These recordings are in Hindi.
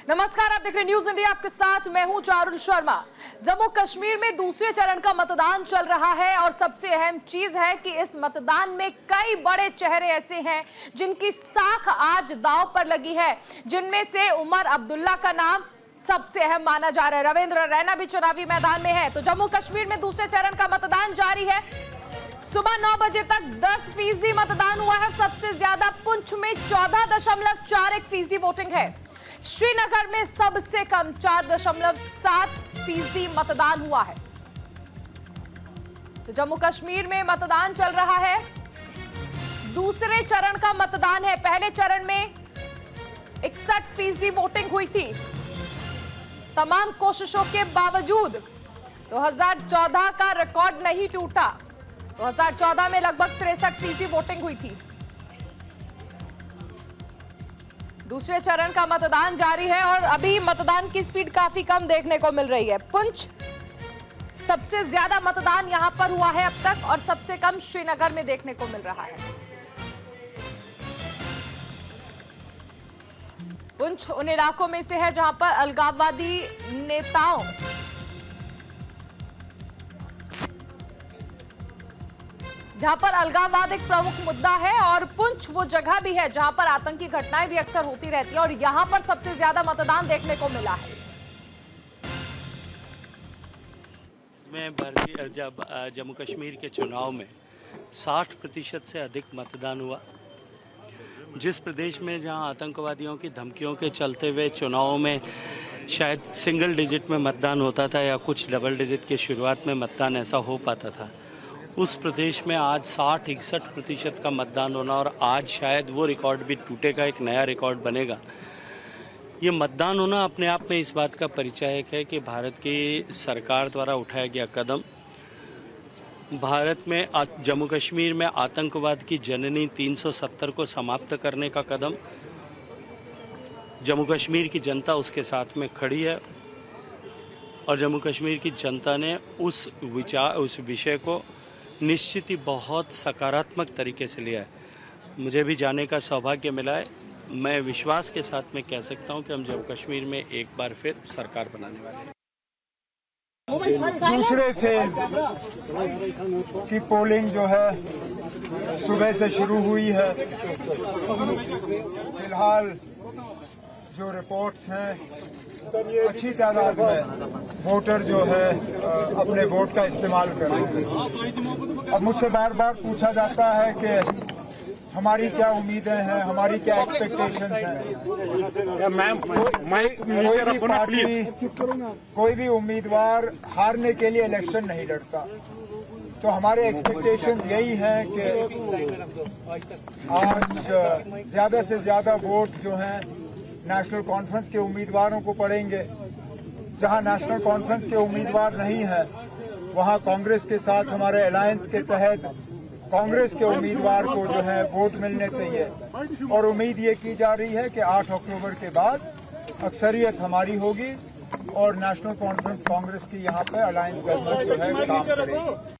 नमस्कार, आप देख रहे न्यूज इंडिया। आपके साथ मैं हूं चारुल शर्मा। जम्मू कश्मीर में दूसरे चरण का मतदान चल रहा है और सबसे अहम चीज है कि इस मतदान में कई बड़े चेहरे ऐसे हैं जिनकी साख आज दांव पर लगी है, जिनमें से उमर अब्दुल्ला का नाम सबसे अहम माना जा रहा है। रविंद्र रैना भी चुनावी मैदान में है। तो जम्मू कश्मीर में दूसरे चरण का मतदान जारी है। सुबह 9 बजे तक 10% मतदान हुआ है। सबसे ज्यादा पुंछ में 14.41% वोटिंग है। श्रीनगर में सबसे कम 4.7% मतदान हुआ है। तो जम्मू कश्मीर में मतदान चल रहा है। दूसरे चरण का मतदान है। पहले चरण में 61% वोटिंग हुई थी। तमाम कोशिशों के बावजूद 2014 का रिकॉर्ड नहीं टूटा। 2014 में लगभग 63% वोटिंग हुई थी। दूसरे चरण का मतदान जारी है और अभी मतदान की स्पीड काफी कम देखने को मिल रही है। पुंछ सबसे ज्यादा मतदान यहां पर हुआ है अब तक और सबसे कम श्रीनगर में देखने को मिल रहा है। पुंछ उन इलाकों में से है जहां पर अलगाववादी नेताओं अलगाववाद एक प्रमुख मुद्दा है और पुंछ वो जगह भी है जहां पर आतंकी घटनाएं भी अक्सर होती रहती है और यहां पर सबसे ज्यादा मतदान देखने को मिला है। इसमें जम्मू कश्मीर के चुनाव में 60% से अधिक मतदान हुआ। जिस प्रदेश में जहां आतंकवादियों की धमकियों के चलते हुए चुनावों में शायद सिंगल डिजिट में मतदान होता था या कुछ डबल डिजिट के शुरुआत में मतदान ऐसा हो पाता था, उस प्रदेश में आज 60-61% का मतदान होना और आज शायद वो रिकॉर्ड भी टूटेगा, एक नया रिकॉर्ड बनेगा। ये मतदान होना अपने आप में इस बात का परिचायक है कि भारत की सरकार द्वारा उठाया गया कदम, भारत में जम्मू कश्मीर में आतंकवाद की जननी 370 को समाप्त करने का कदम, जम्मू कश्मीर की जनता उसके साथ में खड़ी है और जम्मू कश्मीर की जनता ने उस विषय को निश्चित ही बहुत सकारात्मक तरीके से लिया है। मुझे भी जाने का सौभाग्य मिला है। मैं विश्वास के साथ में कह सकता हूं कि हम जम्मू कश्मीर में एक बार फिर सरकार बनाने वाले हैं। दूसरे फेज की पोलिंग जो है सुबह से शुरू हुई है। फिलहाल जो रिपोर्ट्स हैं, अच्छी तादाद में वोटर जो है अपने वोट का इस्तेमाल कर रहे हैं। अब मुझसे बार बार पूछा जाता है कि हमारी क्या उम्मीदें हैं, हमारी क्या एक्सपेक्टेशंस हैं। मैम, कोई भी उम्मीदवार हारने के लिए इलेक्शन नहीं लड़ता। तो हमारे एक्सपेक्टेशंस यही हैं कि आज ज्यादा से ज्यादा वोट जो हैं नेशनल कॉन्फ्रेंस के उम्मीदवारों को पड़ेंगे। जहां नेशनल कॉन्फ्रेंस के उम्मीदवार नहीं हैं, वहां कांग्रेस के साथ हमारे अलायंस के तहत कांग्रेस के उम्मीदवार को जो है वोट मिलने चाहिए और उम्मीद ये की जा रही है कि 8 अक्टूबर के बाद अक्सरियत हमारी होगी और नेशनल कॉन्फ्रेंस कांग्रेस की यहां पे अलायंस गवर्नमेंट जो है काम करेगी।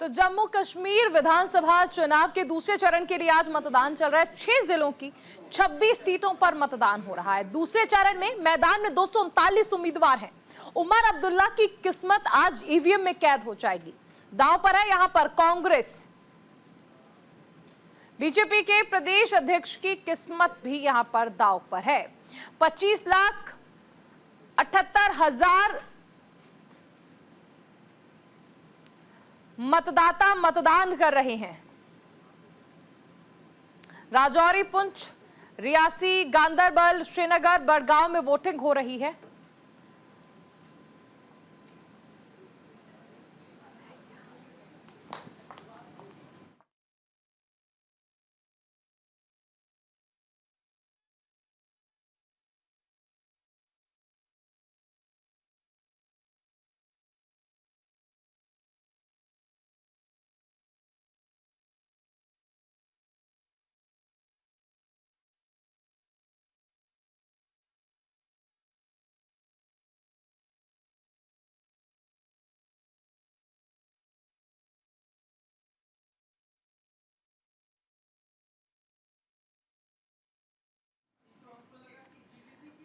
तो जम्मू कश्मीर विधानसभा चुनाव के दूसरे चरण के लिए आज मतदान चल रहा है। 6 जिलों की 26 सीटों पर मतदान हो रहा है। दूसरे चरण में मैदान में 239 उम्मीदवार हैं। उमर अब्दुल्ला की किस्मत आज ईवीएम में कैद हो जाएगी। दांव पर है यहां पर कांग्रेस, बीजेपी के प्रदेश अध्यक्ष की किस्मत भी यहां पर दांव पर है। 25,78,000 मतदाता मतदान कर रहे हैं। राजौरी, पुंछ, रियासी, गांदरबल, श्रीनगर, बड़गांव में वोटिंग हो रही है।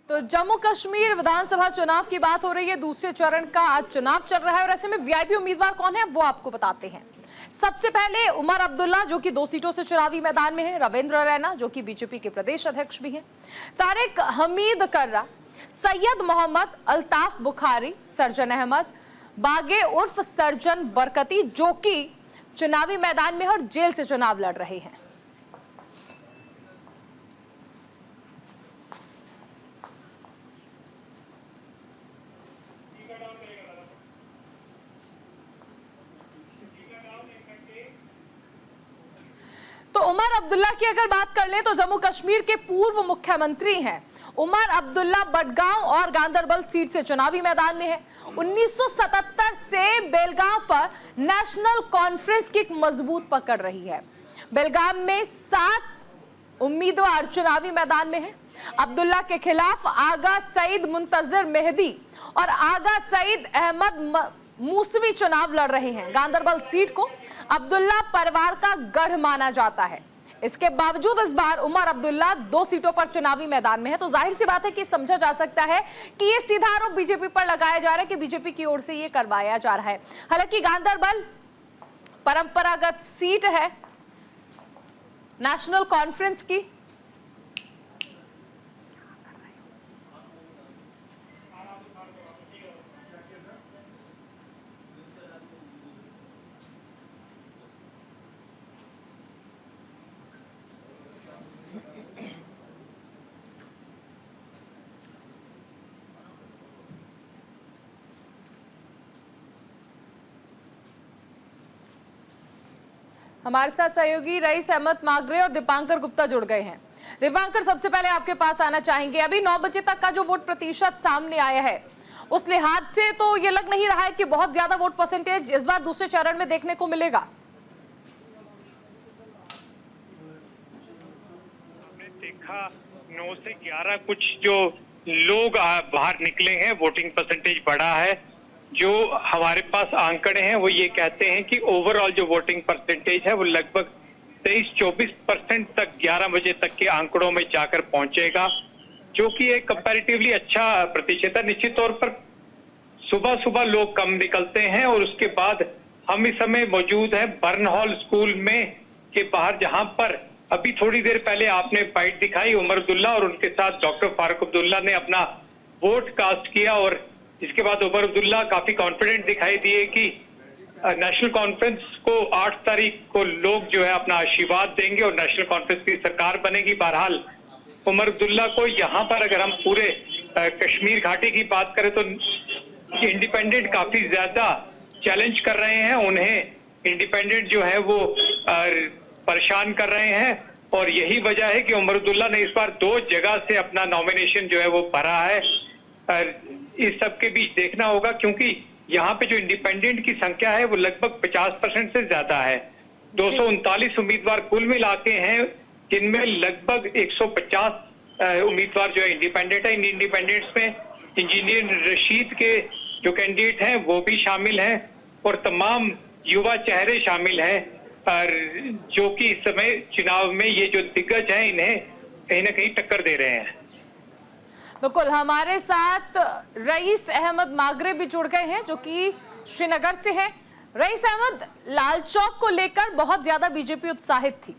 तो जम्मू कश्मीर विधानसभा चुनाव की बात हो रही है, दूसरे चरण का आज चुनाव चल रहा है और ऐसे में वीआईपी उम्मीदवार कौन है वो आपको बताते हैं। सबसे पहले उमर अब्दुल्ला जो कि 2 सीटों से चुनावी मैदान में है, रविंद्र रैना जो कि बीजेपी के प्रदेश अध्यक्ष भी हैं, तारिक हमीद कर्रा, सैयद मोहम्मद अल्ताफ बुखारी, सरजन अहमद बागे उर्फ सरजन बरकती जो कि चुनावी मैदान में और जेल से चुनाव लड़ रहे हैं। तो उमर अब्दुल्ला की अगर बात कर लें तो जम्मू कश्मीर के पूर्व मुख्यमंत्री हैं। उमर अब्दुल्ला बडगांव और गांदरबल सीट से चुनावी मैदान में है। 1977 से बेलगांव पर नेशनल कॉन्फ्रेंस की एक मजबूत पकड़ रही है। बेलगाम में 7 उम्मीदवार चुनावी मैदान में हैं। अब्दुल्ला के खिलाफ आगा सईद मुंतजर मेहदी और आगा सईद अहमद मूसवी चुनाव लड़ रहे हैं। गांदरबल सीट को अब्दुल्ला परिवार का गढ़ माना जाता है। इसके बावजूद इस बार उमर अब्दुल्ला 2 सीटों पर चुनावी मैदान में है, तो जाहिर सी बात है कि समझा जा सकता है कि ये सीधा आरोप बीजेपी पर लगाया जा रहा है कि बीजेपी की ओर से ये करवाया जा रहा है। हालांकि गांदरबल परंपरागत सीट है नेशनल कॉन्फ्रेंस की। हमारे साथ सहयोगी रईस अहमद मागरे और दीपांकर गुप्ता जुड़ गए हैं। दीपांकर, सबसे पहले आपके पास आना चाहेंगे। अभी 9 बजे तक का जो वोट प्रतिशत सामने आया है उस लिहाज से तो ये लग नहीं रहा है कि बहुत ज्यादा वोट परसेंटेज इस बार दूसरे चरण में देखने को मिलेगा। हमने देखा 9 से 11 कुछ जो लोग बाहर निकले हैं, वोटिंग परसेंटेज बढ़ा है। जो हमारे पास आंकड़े हैं वो ये कहते हैं कि ओवरऑल जो वोटिंग परसेंटेज है वो लगभग 23-24% तक 11 बजे तक के आंकड़ों में जाकर पहुंचेगा, जो कि एक कंपैरेटिवली अच्छा प्रतिशत है। निश्चित तौर पर सुबह सुबह लोग कम निकलते हैं और उसके बाद हम इस समय मौजूद हैं बर्न हॉल स्कूल में के बाहर, जहां पर अभी थोड़ी देर पहले आपने बाइट दिखाई उमर अब्दुल्ला और उनके साथ डॉक्टर फारूक अब्दुल्ला ने अपना वोट कास्ट किया और इसके बाद उमर अब्दुल्ला काफी कॉन्फिडेंट दिखाई दिए कि नेशनल कॉन्फ्रेंस को 8 तारीख को लोग जो है अपना आशीर्वाद देंगे और नेशनल कॉन्फ्रेंस की सरकार बनेगी। बहरहाल उमर अब्दुल्ला को यहाँ पर अगर हम पूरे कश्मीर घाटी की बात करें तो इंडिपेंडेंट काफी ज्यादा चैलेंज कर रहे हैं। उन्हें इंडिपेंडेंट जो है वो परेशान कर रहे हैं और यही वजह है कि उमर अब्दुल्ला ने इस बार 2 जगह से अपना नॉमिनेशन जो है वो भरा है। इस सब के बीच देखना होगा क्योंकि यहाँ पे जो इंडिपेंडेंट की संख्या है वो लगभग 50% से ज्यादा है। 239 उम्मीदवार कुल मिला के हैं, जिनमें लगभग 150 उम्मीदवार जो है इंडिपेंडेंट है। इन इंडिपेंडेंट्स में इंजीनियर रशीद के जो कैंडिडेट हैं वो भी शामिल हैं और तमाम युवा चेहरे शामिल हैं, जो कि इस समय चुनाव में ये जो दिग्गज हैं इन्हें कहीं ना कहीं टक्कर दे रहे हैं। बिल्कुल, हमारे साथ रईस अहमद मागरे भी जुड़ गए हैं जो कि श्रीनगर से हैं। रईस अहमद, लाल चौक को लेकर बहुत ज्यादा बीजेपी उत्साहित थी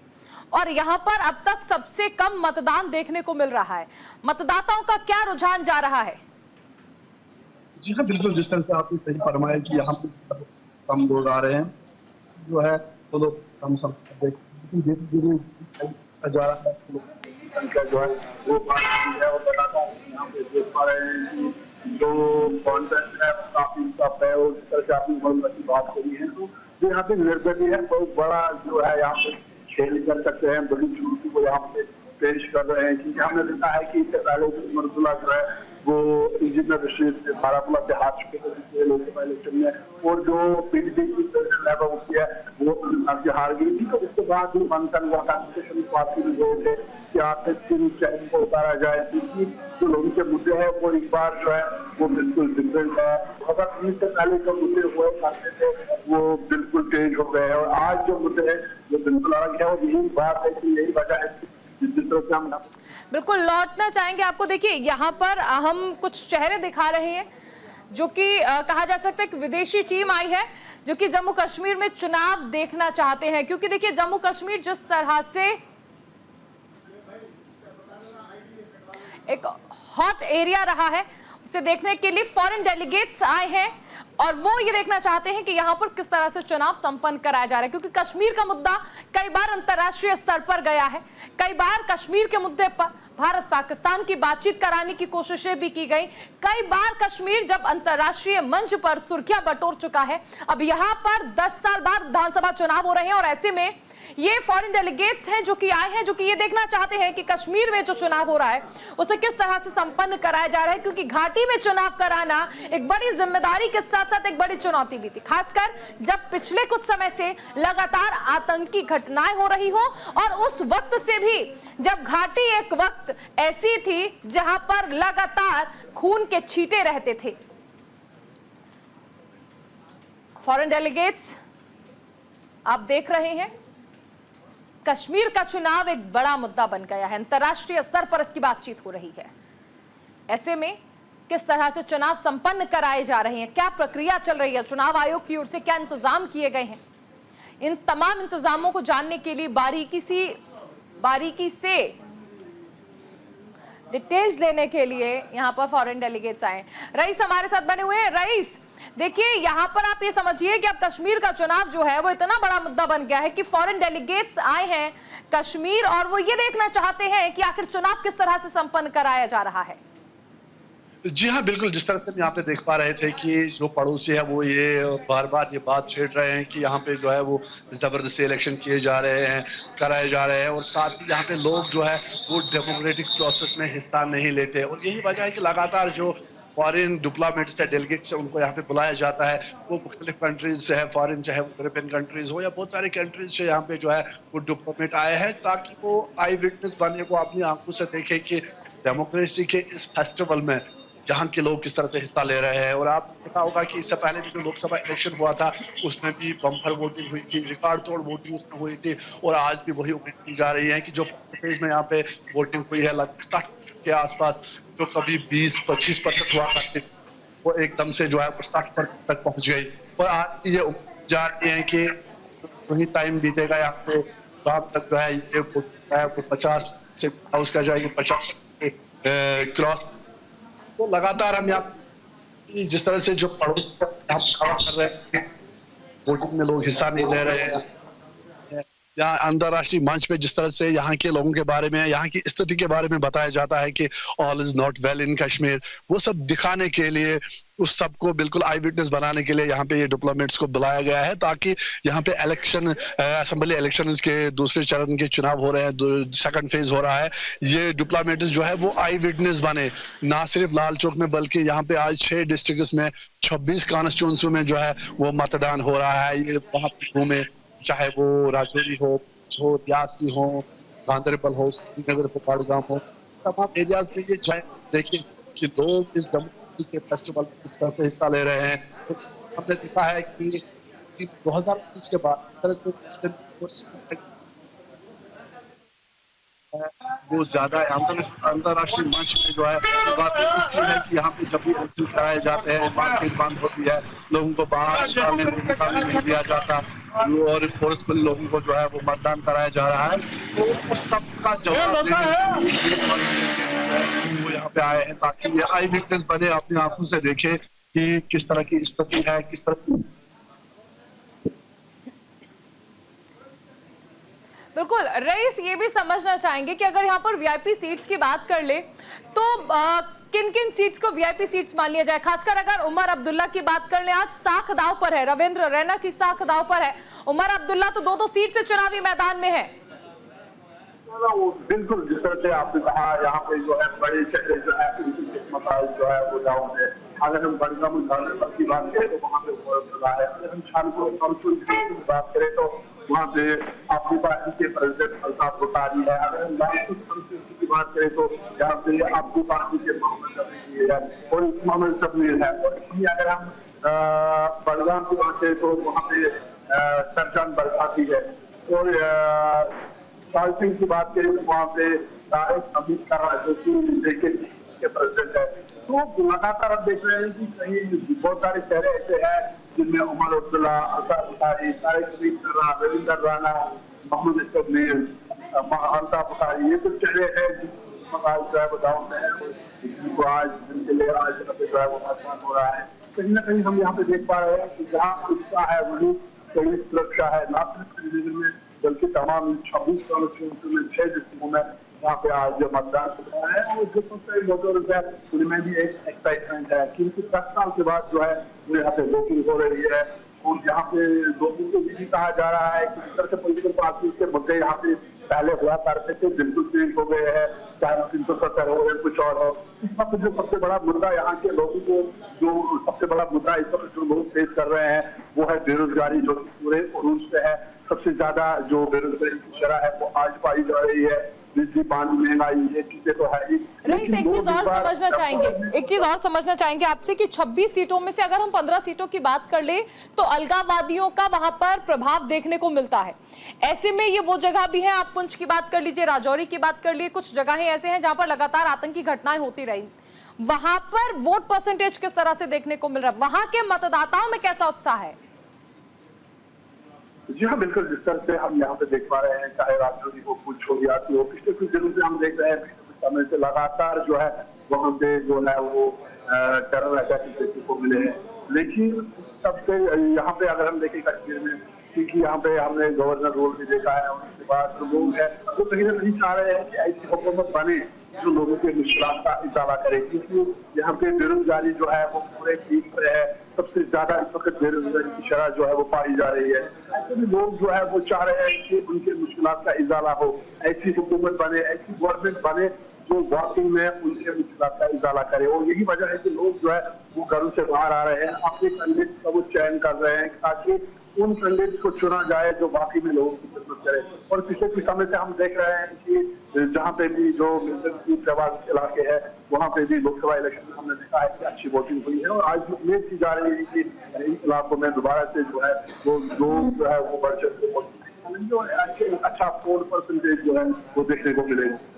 और यहाँ पर अब तक सबसे कम मतदान देखने को मिल रहा है। मतदाताओं का क्या रुझान जा रहा है? जी हाँ, बिल्कुल, जिस तरह से आपने सही फरमाया कि यहाँ पे कम लोग आ रहे हैं जो है तो लोग कम जा रहा है संख्या जो है वो बढ़ रही है और लगातार यहाँ पे देख पा रहे हैं कि जो कॉन्टेंट है काफी टफ है और जिस तरह से आपने बहुत की बात करी है तो जो यहाँ पे निर्दलीय है बहुत बड़ा जो है यहाँ पे खेल कर सकते हैं, बड़ी चुनौती को यहाँ पे पेश कर रहे हैं। क्योंकि हमने देखा है कि इससे पहले उमर अब्दुल्ला जो है वो इंजीनियर रशीद से बारामूला से हार चुके थे लोकसभा इलेक्शन में और जो पीडीपी की लेबर होती है वो हार गई थी। तो उसके बाद भी मंथन हुआ, कॉन्स्टिट्यूशन पार्टी में गए थे कि आपसे 3 चैनल को उतारा जाए, क्योंकि जो लोगों के मुद्दे हैं वो इस बार जो है वो बिल्कुल डिफरेंट है। अगर इससे पहले जो मुद्दे हुए करते थे वो बिल्कुल चेंज हो गए हैं और आज जो मुद्दे हैं वो बिल्कुल अलग है और यही बात है कि यही वजह है जिस तरह से हम बिल्कुल लौटना चाहेंगे आपको। देखिए यहाँ पर हम कुछ चेहरे दिखा रहे हैं जो कि कहा जा सकता है कि विदेशी टीम आई है जो कि जम्मू कश्मीर में चुनाव देखना चाहते हैं, क्योंकि देखिए जम्मू कश्मीर जिस तरह से एक हॉट एरिया रहा है उसे देखने के लिए फॉरेन डेलीगेट्स आए हैं और वो ये देखना चाहते हैं कि यहाँ पर किस तरह से चुनाव संपन्न कराया जा रहा है, क्योंकि कश्मीर का मुद्दा कई बार अंतर्राष्ट्रीय स्तर पर गया है। कई बार कश्मीर के मुद्दे पर भारत पाकिस्तान की बातचीत कराने की कोशिशें भी की गई। कई बार कश्मीर जब अंतर्राष्ट्रीय मंच पर सुर्खियां बटोर चुका है। अब यहाँ पर 10 साल बाद विधानसभा चुनाव हो रहे हैं और ऐसे में ये फॉरेन डेलीगेट्स हैं जो कि आए हैं, जो कि ये देखना चाहते हैं कि कश्मीर में जो चुनाव हो रहा है उसे किस तरह से संपन्न कराया जा रहा है, क्योंकि घाटी में चुनाव कराना एक बड़ी जिम्मेदारी के साथ साथ एक बड़ी चुनौती भी थी, खासकर जब पिछले कुछ समय से लगातार आतंकी घटनाएं हो रही हो और उस वक्त से भी जब घाटी एक वक्त ऐसी थी जहां पर लगातार खून के छींटे रहते थे। फॉरेन डेलीगेट्स आप देख रहे हैं, कश्मीर का चुनाव एक बड़ा मुद्दा बन गया है, अंतर्राष्ट्रीय स्तर पर इसकी बातचीत हो रही है। ऐसे में किस तरह से चुनाव संपन्न कराए जा रहे हैं, क्या प्रक्रिया चल रही है, चुनाव आयोग की ओर से क्या इंतजाम किए गए हैं, इन तमाम इंतजामों को जानने के लिए बारीकी से डिटेल्स देने के लिए यहां पर फॉरेन डेलीगेट्स आए। रईस हमारे साथ बने हुए हैं। रईस, देखिए यहाँ पर आप ये समझिए कि अब कश्मीर का चुनाव जो है वो इतना बड़ा मुद्दा बन गया है कि फॉरेन डेलीगेट्स आए हैं कश्मीर और वो ये देखना चाहते हैं कि आखिर चुनाव किस तरह से संपन्न कराया जा रहा है। जी हाँ, बिल्कुल। जिस तरह से हम यहाँ पे देख पा रहे थे कि जो पड़ोसी है वो ये बार बार ये बात छेड़ रहे हैं कि यहाँ पे जो है वो जबरदस्ती इलेक्शन किए जा रहे हैं, कराए जा रहे हैं और साथ ही यहाँ पे लोग जो है वो डेमोक्रेटिक प्रोसेस में हिस्सा नहीं लेते और यही वजह है कि लगातार जो फॉरेन डिप्लोमेट्स है, डेलीगेट्स है, उनको यहाँ पे बुलाया जाता है। वो मुख्तलिफ कंट्रीज से है, फॉरेन चाहे वो यूरोपियन कंट्रीज हो या बहुत सारे कंट्रीज से यहाँ पे जो है वो डिप्लोमेट आए हैं ताकि वो आई विटनेस बने, को अपनी आंखों से देखे कि डेमोक्रेसी के इस फेस्टिवल में जहाँ के लोग किस तरह से हिस्सा ले रहे हैं। और आप देखा होगा कि इससे पहले भी जो लोकसभा इलेक्शन हुआ था उसमें भी बम्पर वोटिंग हुई थी, रिकॉर्ड तोड़ वोटिंग उसमें हुई थी और आज भी वही उम्मीद की जा रही है कि जो फेज में यहाँ पे वोटिंग हुई है लगभग 60 के आसपास, जो कभी 20-25% हुआ करती वो एकदम से जो है 60% तक पहुंच गई और आज ये उम्मीद जा रही है कि वही टाइम बीतेगा यहाँ पे शाम तक जो है ये वो 50 से उसका जाएगी 50 क्रॉस। तो लगातार हम यहाँ जिस तरह से जो पड़ोस हम खड़ा कर रहे हैं, वोटिंग में लोग हिस्सा नहीं ले रहे हैं, यहाँ अंतर्राष्ट्रीय मंच पे जिस तरह से यहाँ के लोगों के बारे में, यहाँ की स्थिति के बारे में बताया जाता है कि all is not well in Kashmir, वो सब दिखाने के लिए, उस सबको बिल्कुल आई विटनेस बनाने के लिए यहाँ पे ये डिप्लोमेट्स को बुलाया गया है ताकि यहाँ पे इलेक्शन, असेंबली इलेक्शन के दूसरे चरण के चुनाव हो रहे हैं, सेकंड फेज हो रहा है, ये डिप्लोमेट्स जो है वो आई विटनेस बने, ना सिर्फ लाल चौक में बल्कि यहाँ पे आज 6 डिस्ट्रिक्ट में 26 कॉन्स्टिट्यूंसी में जो है वो मतदान हो रहा है। ये वहाँ पे घूमे, चाहे वो राजौरी हो, रियासी हो, गांधरबल हो, श्रीनगर हो, बड़गाम हो, तमाम एरियाज में ये जाए देखिए कि लोग इस के फेस्टिवल में किस तरह से हिस्सा ले रहे हैं। तो हमने देखा है कि 2019 के बाद वो ज्यादा अंतर्राष्ट्रीय मंच पे जो है बात है कि यहाँ पे जब भी इलेक्शन कराए जाते हैं मार्केट बंद होती है, लोगों को बाहर निकालने नहीं दिया जाता और फोर्सफुल लोगों को जो है वो मतदान कराया जा रहा है। तो उस सब का जवाब वो यहाँ पे आए हैं ताकि ये आई विटनेस बने, अपनी आंखों से देखे कि किस तरह की स्थिति है, किस तरह। बिल्कुल रईस, ये भी समझना चाहेंगे कि अगर यहाँ पर वीआईपी सीट्स की बात कर ले तो किन किन सीट्स को वीआईपी सीट्स मान लिया जाए, खासकर अगर उमर अब्दुल्ला की बात कर ले, आज साख दाव पर है, रविंद्र रैना की साख दाव पर है, उमर अब्दुल्ला तो 2-2 सीट से चुनावी मैदान में है। बिल्कुल, जिस तरह से आपने कहा यहाँ पे जो है बड़े चेहरे जो है उनकी किस्मत जो है वो डाउन है। अगर हम बड़गाम की बात करें तो वहाँ पे है, अगर हम शानपुर की बात करें तो वहाँ पे आपकी पार्टी के प्रेसिडेंट अल्ताफ बुखारी है। अगर हम लालपुर की बात करें तो यहाँ पे आपकी पार्टी के मोहम्मद शबीर है। और अगर हम बड़गाम की बात करें तो वहाँ पे सरजान बरसाती है और साल्टिंग की बात करें तो वहाँ पे तारिक अमीर का जो के प्रेसिडेंट है, तो लगातार आप देख रहे हैं कि कहीं बहुत सारे चेहरे ऐसे हैं जिनमें उमर अब्दुल्ला, असार बुखारी, तारिक अमीर, रविंदर राणा, मोहम्मद इस्माइल मीर, हंसा बुखारी, ये कुछ चेहरे हैं जिनको आज जो है वो डाउन में है, जिनको आज जिनके लिए आज जो है वो आसान हो रहा है। कहीं ना कहीं हम यहाँ पे देख पा रहे हैं कि जहाँ उत्साह है वही कड़ी सुरक्षा है, ना सिर्फ श्रीनगर में बल्कि तमाम 26 कॉन्स्टिट्यूंसी में 6 डिस्ट्रिक्टों में यहाँ पे आज मतदान हो रहा है। और जो सबसे मोटर्स है उनमें भी एक एक्साइटमेंट है क्योंकि 10 साल के बाद जो है यहाँ पे वोटिंग हो रही है। और यहाँ पे लोगों को भी कहा जा रहा है कि इस तरह से पोलिटिकल पार्टी के मुद्दे यहाँ पे पहले हुआ करते थे बिल्कुल चेंज हो गए हैं, चाहे 370 हो या कुछ और हो। इस वक्त जो सबसे बड़ा मुद्दा यहाँ के लोगों को जो सबसे बड़ा मुद्दा इस वक्त जो लोग फेस कर रहे हैं वो है बेरोजगारी, जो पूरे उरूज पे है। सबसे ज्यादा जो बेरोजगारी की शरह है वो आज पाई जा रही है। बिजली, पानी, महंगाई, ये चीजें तो है ही। रईस, एक चीज और समझना चाहेंगे आपसे कि 26 सीटों में से अगर हम 15 सीटों की बात कर ले तो अलगाववादियों का वहां पर प्रभाव देखने को मिलता है। ऐसे में ये वो जगह भी है, आप पुंछ की बात कर लीजिए, राजौरी की बात कर लीजिए, कुछ जगहें ऐसे हैं जहां पर लगातार आतंकी घटनाएं होती रही। वहां पर वोट परसेंटेज किस तरह से देखने को मिल रहा है, वहां के मतदाताओं में कैसा उत्साह है? जी हाँ, बिल्कुल। जिस तरह से हम यहाँ पे देख पा रहे हैं, चाहे राजौरी हो, पुंछ हो, यादव हो, पिछले कुछ दिनों से हम देख रहे हैं समय से लगातार जो है वहाँ पे जो है वो टेरर अटैक देखने को मिले हैं। लेकिन सबसे यहाँ पे अगर हम देखें कश्मीर में, क्योंकि यहाँ पे हमने गवर्नर रोल भी देखा है, उसके बाद जो लोग हैं वो कहीं ना कहीं चाह रहे हैं कि ऐसी हुकूमत बने जो लोगों के मुश्किलात का इजाला करे, क्योंकि यहाँ पे बेरोजगारी जो है वो पूरे पीक पे है। सबसे ज्यादा इस वक्त बेरोजगारी की शरह जो है वो पाई जा रही है। ऐसे भी लोग जो है वो चाह रहे हैं कि उनके मुश्किलात का इजाला हो, ऐसी हुकूमत बने, ऐसी गवर्नमेंट बने जो वाकई में उनके मुश्किलात का इजाला करे। और यही वजह है कि लोग जो है वो घरों से बाहर आ रहे हैं, अपने कैंडिडेट का वो चयन कर रहे हैं ताकि उन कैंडिडेट को चुना जाए जो वाकई में लोगों की खिदमत करे। और पिछले कुछ समय से हम देख रहे हैं कि जहाँ पे भी जो प्रभावित इलाके हैं वहाँ पे भी लोकसभा इलेक्शन में हमने देखा है कि अच्छी वोटिंग हुई है। और आज उम्मीद की जा रही है कि इन इलाकों में दोबारा से जो है वो लोग जो है वो बढ़ चढ़ के वोटिंग करेंगे और अच्छा 4% जो है वो देखने को मिलेगा।